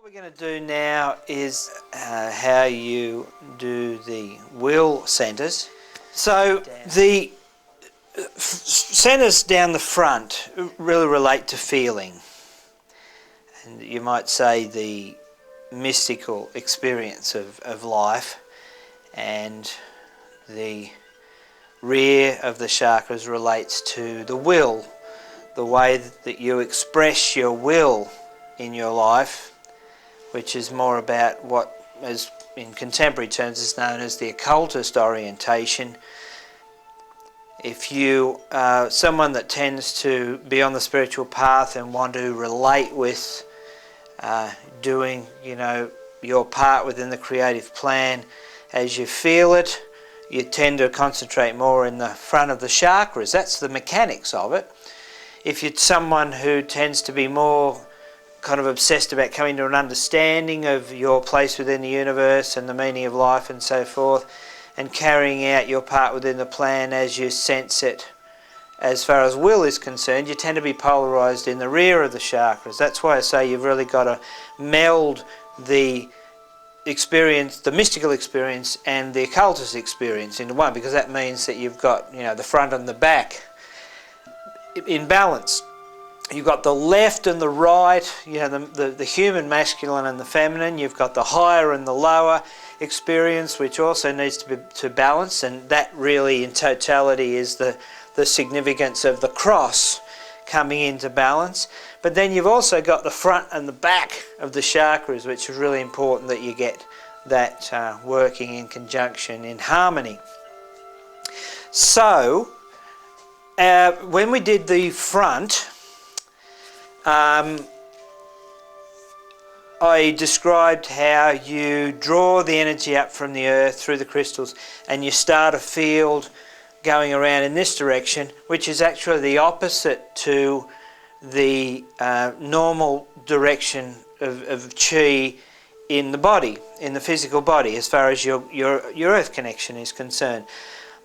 we're going to do now is how you do the will centres. So the centres down the front really relate to feeling, and you might say the mystical experience of life, and the rear of the chakras relates to the will, the way that you express your will in your life, which is more about what, as in contemporary terms, is known as the occultist orientation. If you are someone that tends to be on the spiritual path and want to relate with doing, your part within the creative plan as you feel it, you tend to concentrate more in the front of the chakras. That's the mechanics of it. If you're someone who tends to be more kind of obsessed about coming to an understanding of your place within the universe and the meaning of life and so forth, and carrying out your part within the plan as you sense it, as far as will is concerned, you tend to be polarised in the rear of the chakras. That's why I say you've really got to meld the experience, the mystical experience and the occultist experience into one, because that means that you've got, the front and the back in balance. You've got the left and the right, the human masculine and the feminine. You've got the higher and the lower experience, which also needs to be to balance, and that really in totality is the significance of the cross coming into balance. But then you've also got the front and the back of the chakras, which is really important that you get that working in conjunction, in harmony. So when we did the front, I described how you draw the energy up from the earth through the crystals and you start a field going around in this direction, which is actually the opposite to the normal direction of chi in the body, in the physical body, as far as your earth connection is concerned.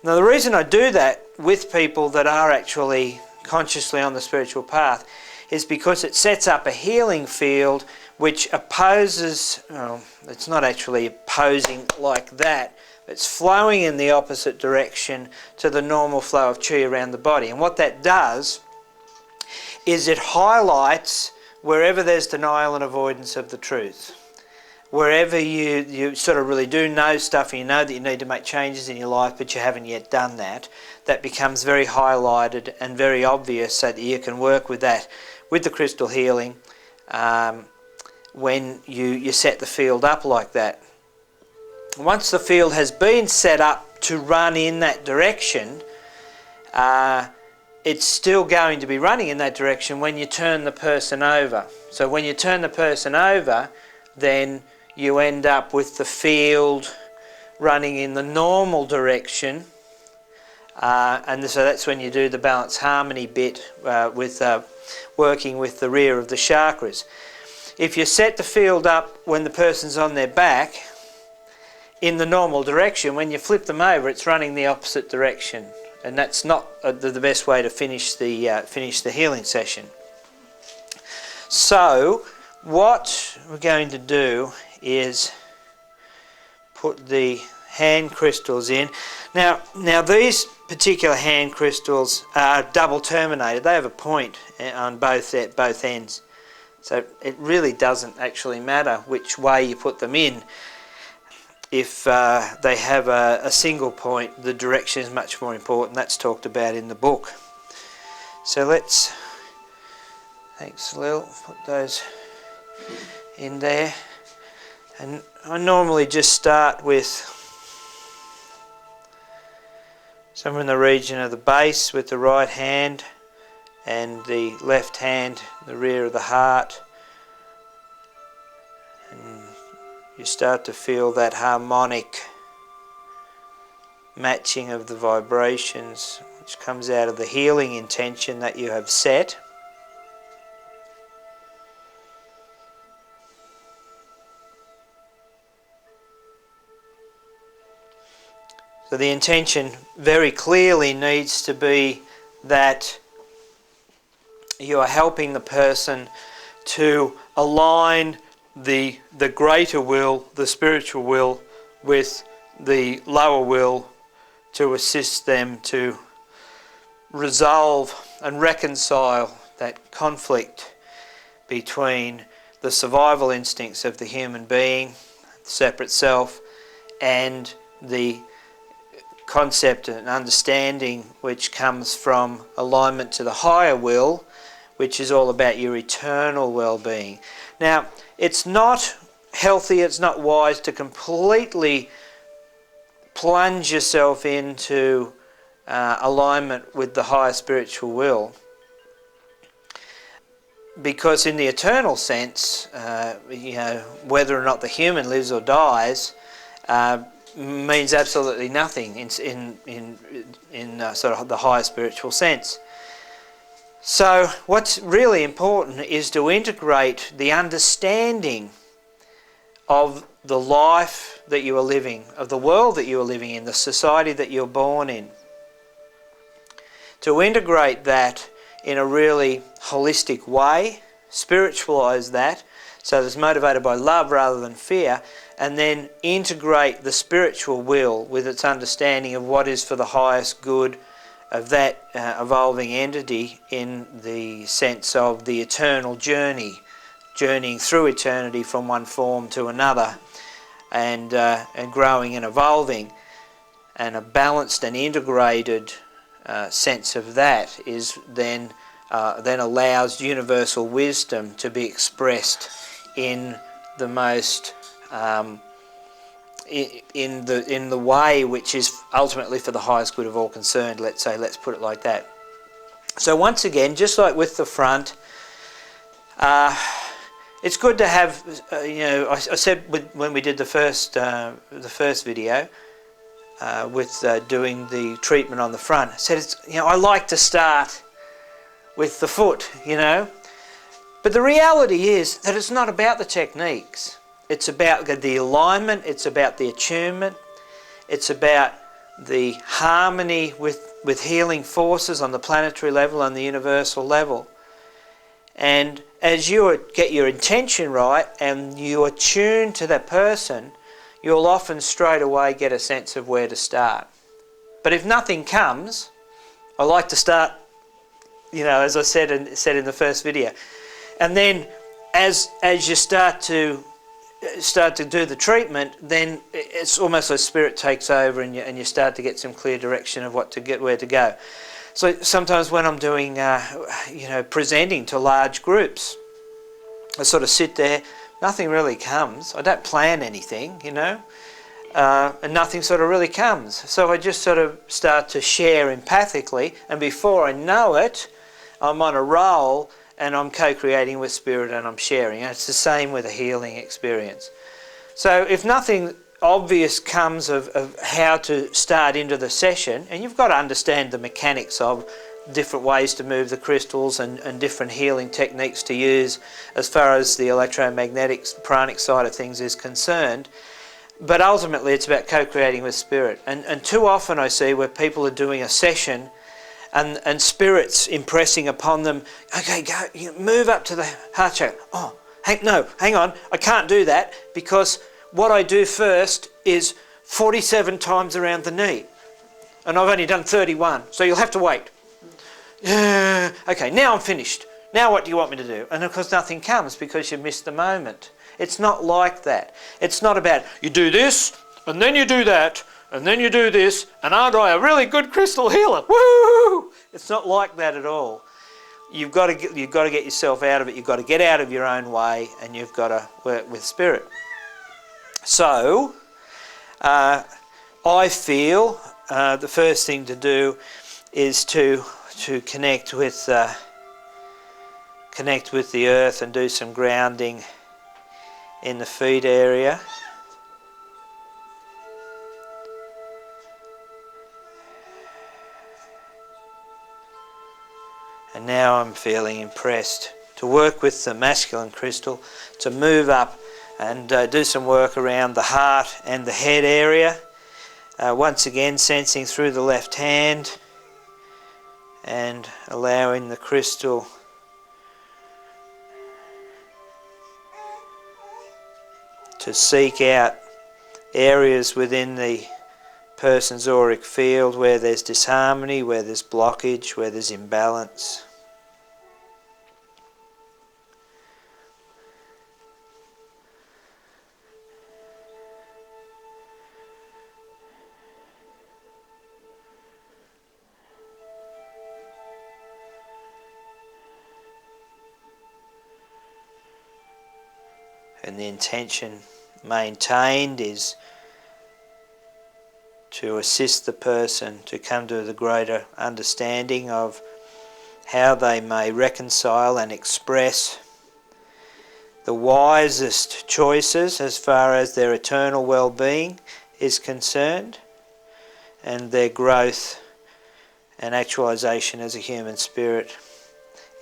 Now, the reason I do that with people that are actually consciously on the spiritual path is because it sets up a healing field which opposes, it's not actually opposing like that, it's flowing in the opposite direction to the normal flow of chi around the body. And what that does is it highlights wherever there's denial and avoidance of the truth. Wherever you sort of really do know stuff and you know that you need to make changes in your life but you haven't yet done that, that becomes very highlighted and very obvious so that you can work with that, with the crystal healing, when you set the field up like that. Once the field has been set up to run in that direction, it's still going to be running in that direction when you turn the person over. So when you turn the person over, then you end up with the field running in the normal direction, and so that's when you do the balance harmony bit with working with the rear of the chakras. If you set the field up when the person's on their back in the normal direction, when you flip them over it's running the opposite direction, and that's not the best way to finish the healing session. So what we're going to do is put the hand crystals in. Now these particular hand crystals are double terminated. They have a point on both ends. So it really doesn't actually matter which way you put them in. If they have a single point, the direction is much more important. That's talked about in the book. So thanks Lil, put those in there. And I normally just start with somewhere in the region of the base with the right hand, and the left hand, the rear of the heart. And you start to feel that harmonic matching of the vibrations, which comes out of the healing intention that you have set. So the intention very clearly needs to be that you are helping the person to align the greater will, the spiritual will, with the lower will to assist them to resolve and reconcile that conflict between the survival instincts of the human being, the separate self, and the concept and understanding which comes from alignment to the higher will, which is all about your eternal well-being. Now, it's not healthy, it's not wise to completely plunge yourself into alignment with the higher spiritual will, because in the eternal sense, whether or not the human lives or dies means absolutely nothing in sort of the higher spiritual sense. So what's really important is to integrate the understanding of the life that you are living, of the world that you are living in, the society that you're born in. To integrate that in a really holistic way, spiritualise that so that it's motivated by love rather than fear, and then integrate the spiritual will with its understanding of what is for the highest good of that evolving entity, in the sense of the eternal journeying through eternity from one form to another, and growing and evolving. And a balanced and integrated sense of that is then allows universal wisdom to be expressed in the most in the way which is ultimately for the highest good of all concerned. Let's put it like that. So once again, just like with the front, it's good to have. I said when we did the first video with doing the treatment on the front, I said I like to start with the foot, but the reality is that it's not about the techniques. It's about the alignment, it's about the attunement, it's about the harmony with healing forces on the planetary level and the universal level. And as you get your intention right and you attune to that person, you'll often straight away get a sense of where to start. But if nothing comes, I like to start, as I said in the first video. And then as you start to do the treatment, then it's almost like spirit takes over and you start to get some clear direction of where to go. So sometimes when I'm doing, presenting to large groups, I sort of sit there, nothing really comes. I don't plan anything, and nothing sort of really comes. So I just sort of start to share empathically, and before I know it, I'm on a roll and I'm co-creating with spirit and I'm sharing. And it's the same with a healing experience. So if nothing obvious comes of how to start into the session, and you've got to understand the mechanics of different ways to move the crystals and different healing techniques to use as far as the electromagnetic pranic side of things is concerned. But ultimately it's about co-creating with spirit. And too often I see where people are doing a session and spirit's impressing upon them, okay, go, move up to the heart chakra. Oh, hang on, I can't do that because what I do first is 47 times around the knee. And I've only done 31, so you'll have to wait. Okay, now I'm finished. Now what do you want me to do? And of course nothing comes because you missed the moment. It's not like that. It's not about you do this, and then you do that, and then you do this, and aren't I a really good crystal healer? Woo! It's not like that at all. You've got to get yourself out of it. You've got to get out of your own way, and you've got to work with spirit. So, I feel the first thing to do is to connect with the earth and do some grounding in the feet area. And now I'm feeling impressed to work with the masculine crystal, to move up and do some work around the heart and the head area. Once again, sensing through the left hand and allowing the crystal to seek out areas within the person's auric field where there's disharmony, where there's blockage, where there's imbalance. And the intention maintained is to assist the person to come to the greater understanding of how they may reconcile and express the wisest choices as far as their eternal well-being is concerned, and their growth and actualization as a human spirit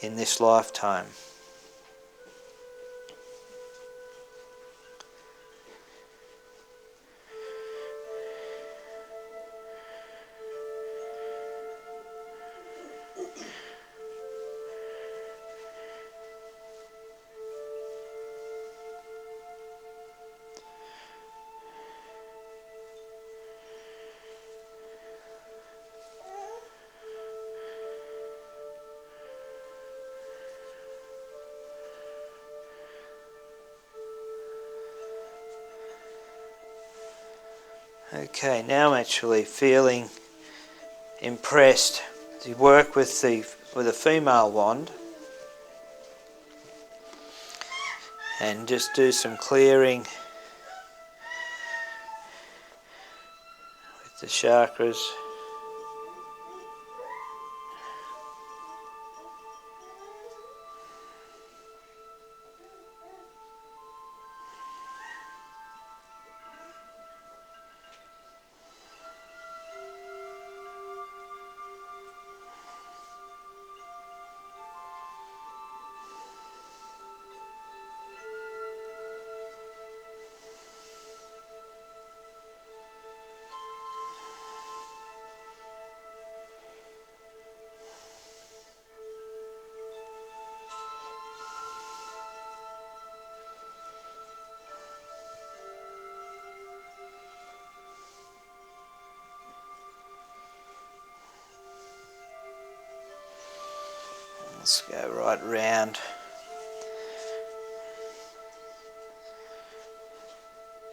in this lifetime. Okay, now I'm actually feeling impressed to work with a female wand and just do some clearing with the chakras. Let's go right round.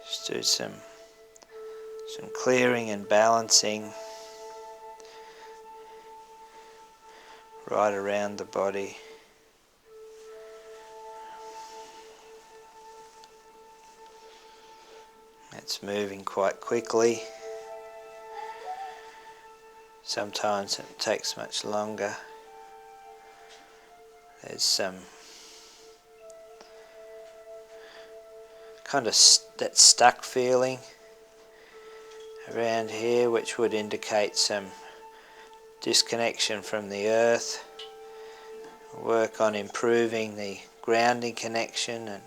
Just do some clearing and balancing right around the body. It's moving quite quickly. Sometimes it takes much longer. There's some kind of that stuck feeling around here, which would indicate some disconnection from the earth. Work on improving the grounding connection and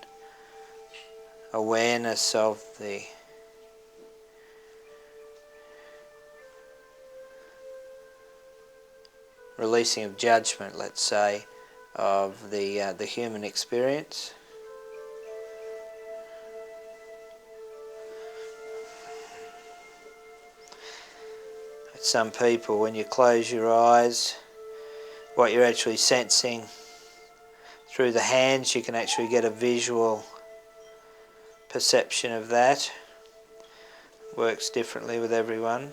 awareness of the releasing of judgment, let's say, of the human experience. Some people, when you close your eyes, what you're actually sensing through the hands, you can actually get a visual perception of that. Works differently with everyone.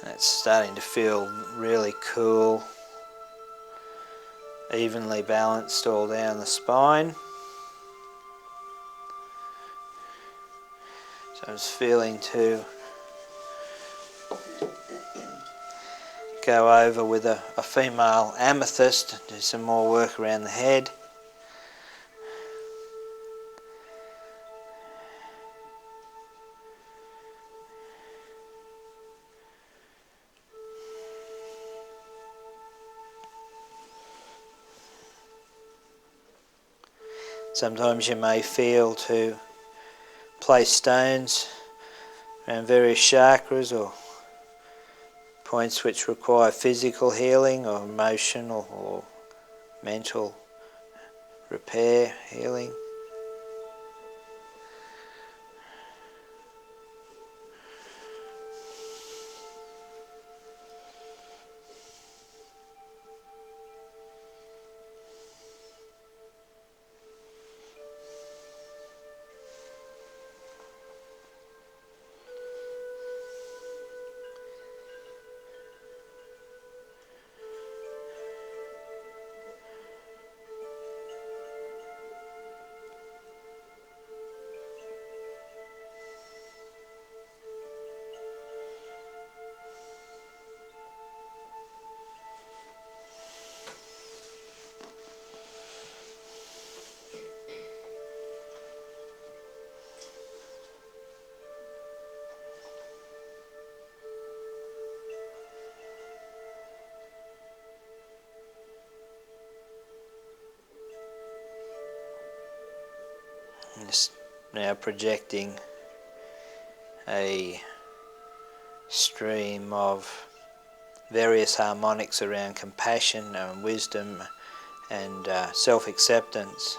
And it's starting to feel really cool, evenly balanced all down the spine. So I'm just feeling to go over with a female amethyst, do some more work around the head. Sometimes you may feel to place stones around various chakras or points which require physical healing or emotional or mental repair, healing. Just now projecting a stream of various harmonics around compassion and wisdom and self-acceptance.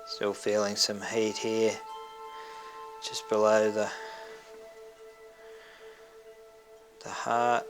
Still feeling some heat here, just below the heart.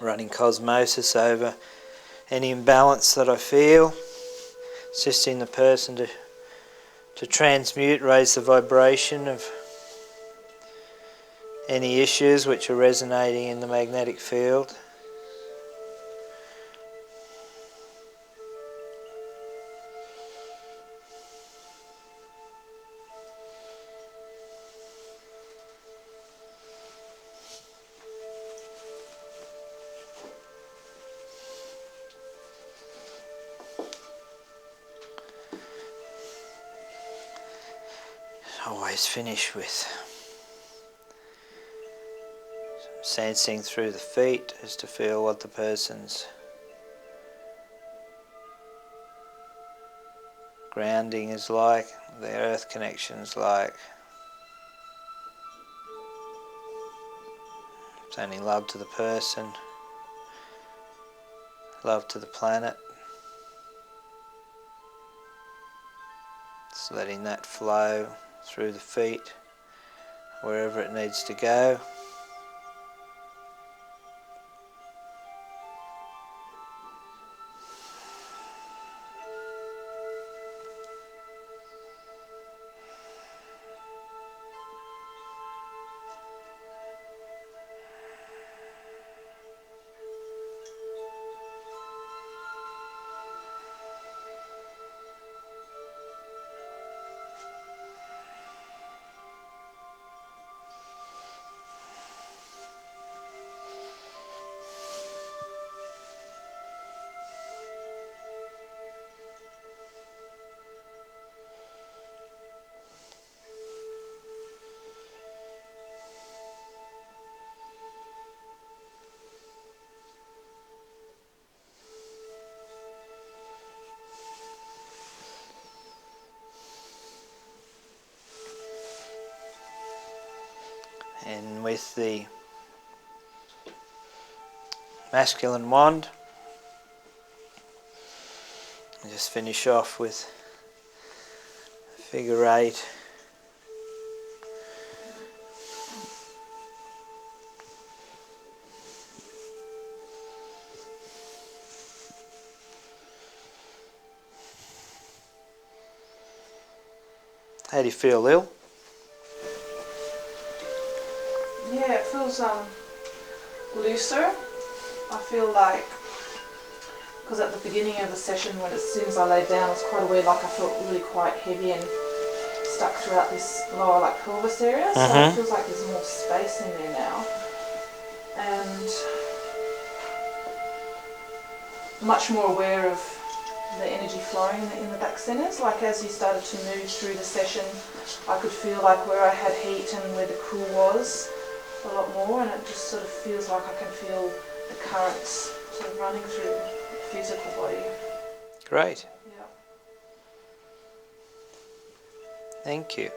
Running Cosmosis over any imbalance that I feel, assisting the person to transmute, raise the vibration of any issues which are resonating in the magnetic field. Always finish with sensing through the feet, just to feel what the person's grounding is like, their earth connection is like. Sending love to the person, love to the planet. Just letting that flow through the feet, wherever it needs to go. And with the masculine wand, just finish off with figure 8. How do you feel, Lil? Yeah, it feels looser. I feel like, because at the beginning of the session, when as soon as I laid down, I was quite aware, like I felt really quite heavy and stuck throughout this lower like pelvis area. So it feels like there's more space in there now, and much more aware of the energy flowing in the back centres. Like as you started to move through the session, I could feel like where I had heat and where the cool was a lot more, and it just sort of feels like I can feel the currents sort of running through the physical body. Great. Yeah. Thank you.